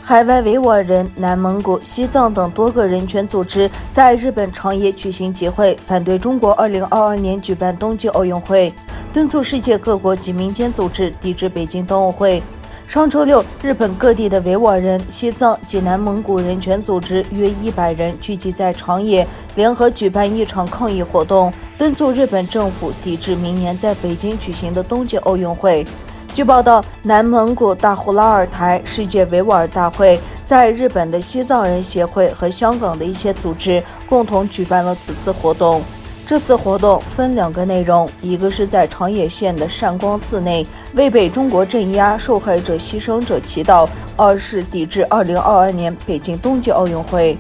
海外维吾尔人、南蒙古、西藏等多个人权组织在日本长野举行集会，反对中国2022年举办冬季奥运会，敦促世界各国及民间组织抵制北京冬奥会。上周六，日本各地的维吾尔人、西藏及南蒙古人权组织约100人聚集在长野，联合举办一场抗议活动，敦促日本政府抵制明年在北京举行的冬季奥运会。据报道，南蒙古大呼拉尔台世界维吾尔大会在日本的西藏人协会和香港的一些组织共同举办了此次活动。这次活动分2个内容，一个是在长野县的善光寺内为被中国镇压受害者牺牲者祈祷，二是抵制2022年北京冬季奥运会。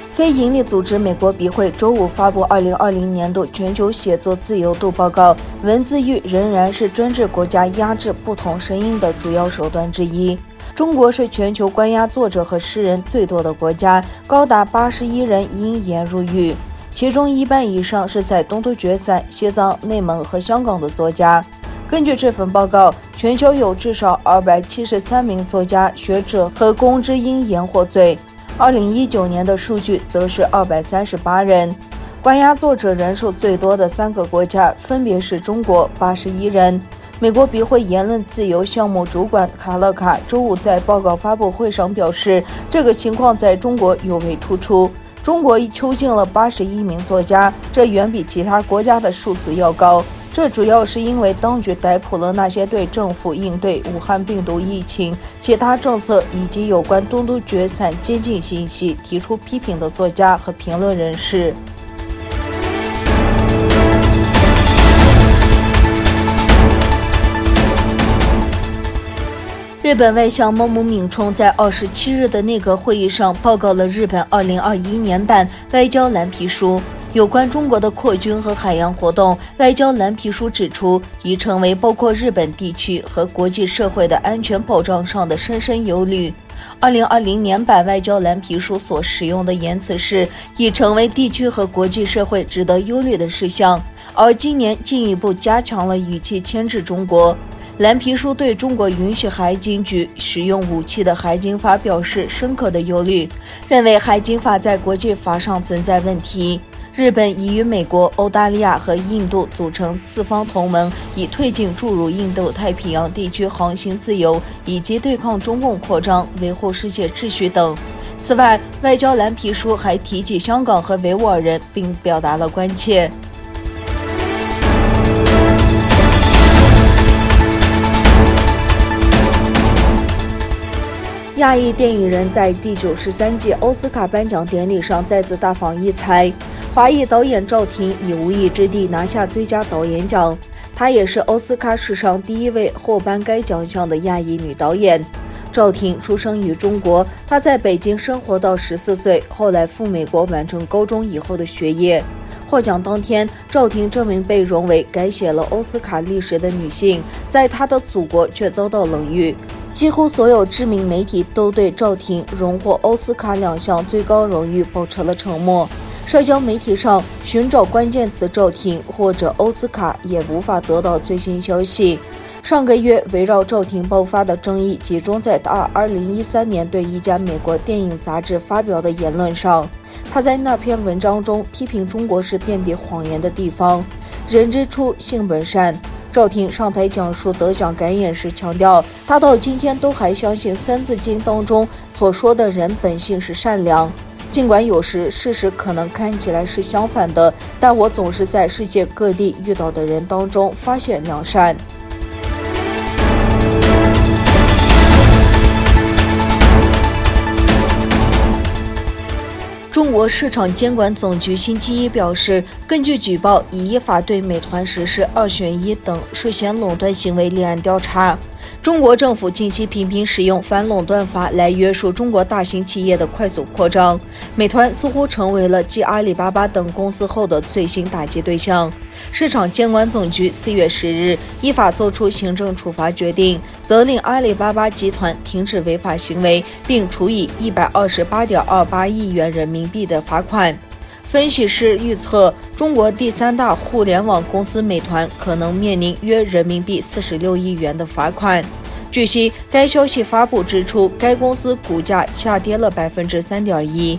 非营利组织美国笔会周五发布2020年度全球写作自由度报告，文字狱仍然是专制国家压制不同声音的主要手段之一。中国是全球关押作者和诗人最多的国家，高达81人因言入狱，其中1半以上是在东突厥散、西藏、内蒙和香港的作家。根据这份报告，全球有至少273名作家、学者和公知因言获罪。2019年的数据则是238人。关押作者人数最多的3个国家分别是中国81人。美国笔会言论自由项目主管卡勒卡周五在报告发布会上表示，这个情况在中国尤为突出。中国囚禁了81名作家，这远比其他国家的数字要高。这主要是因为当局逮捕了那些对政府应对武汉病毒疫情、其他政策以及有关东突厥散接近信息提出批评的作家和评论人士。日本外相茂木敏充在27日的内阁会议上报告了日本2021年版外交蓝皮书。有关中国的扩军和海洋活动，外交蓝皮书指出，已成为包括日本地区和国际社会的安全保障上的深深忧虑。2020年版外交蓝皮书所使用的言辞是已成为地区和国际社会值得忧虑的事项，而今年进一步加强了语气牵制中国。蓝皮书对中国允许海警局使用武器的海警法表示深刻的忧虑，认为海警法在国际法上存在问题。日本已与美国、澳大利亚和印度组成4方同盟，以推进注入印度太平洋地区航行自由，以及对抗中共扩张、维护世界秩序等。此外，外交蓝皮书还提及香港和维吾尔人，并表达了关切。亚裔电影人在第93届奥斯卡颁奖典礼上再次大放异彩，华裔导演赵婷以无意之地拿下最佳导演奖，她也是奥斯卡史上第1位获颁该奖项的亚裔女导演。赵婷出生于中国，她在北京生活到14岁，后来赴美国完成高中以后的学业。获奖当天，赵婷这名被荣为改写了奥斯卡历史的女性，在她的祖国却遭到冷遇。几乎所有知名媒体都对赵婷荣获奥斯卡2项最高荣誉保持了沉默。社交媒体上寻找关键词赵婷或者奥斯卡也无法得到最新消息。上个月围绕赵婷爆发的争议集中在她2013年对一家美国电影杂志发表的言论上。她在那篇文章中批评中国是遍地谎言的地方，人之初性本善。赵婷上台讲述得奖感言时强调，她到今天都还相信《三字经》当中所说的人本性是善良。尽管有时事实可能看起来是相反的，但我总是在世界各地遇到的人当中发现良善。中国市场监管总局星期一表示，根据举报，已依法对美团实施2选1等涉嫌垄断行为立案调查。中国政府近期频频使用反垄断法来约束中国大型企业的快速扩张，美团似乎成为了继阿里巴巴等公司后的最新打击对象。市场监管总局4月10日依法作出行政处罚决定，责令阿里巴巴集团停止违法行为，并处以128.28亿元人民币的罚款。分分析师预测，中国第3大互联网公司美团可能面临约人民币46亿元的罚款。据悉，该消息发布之初，该公司股价下跌了3.1%。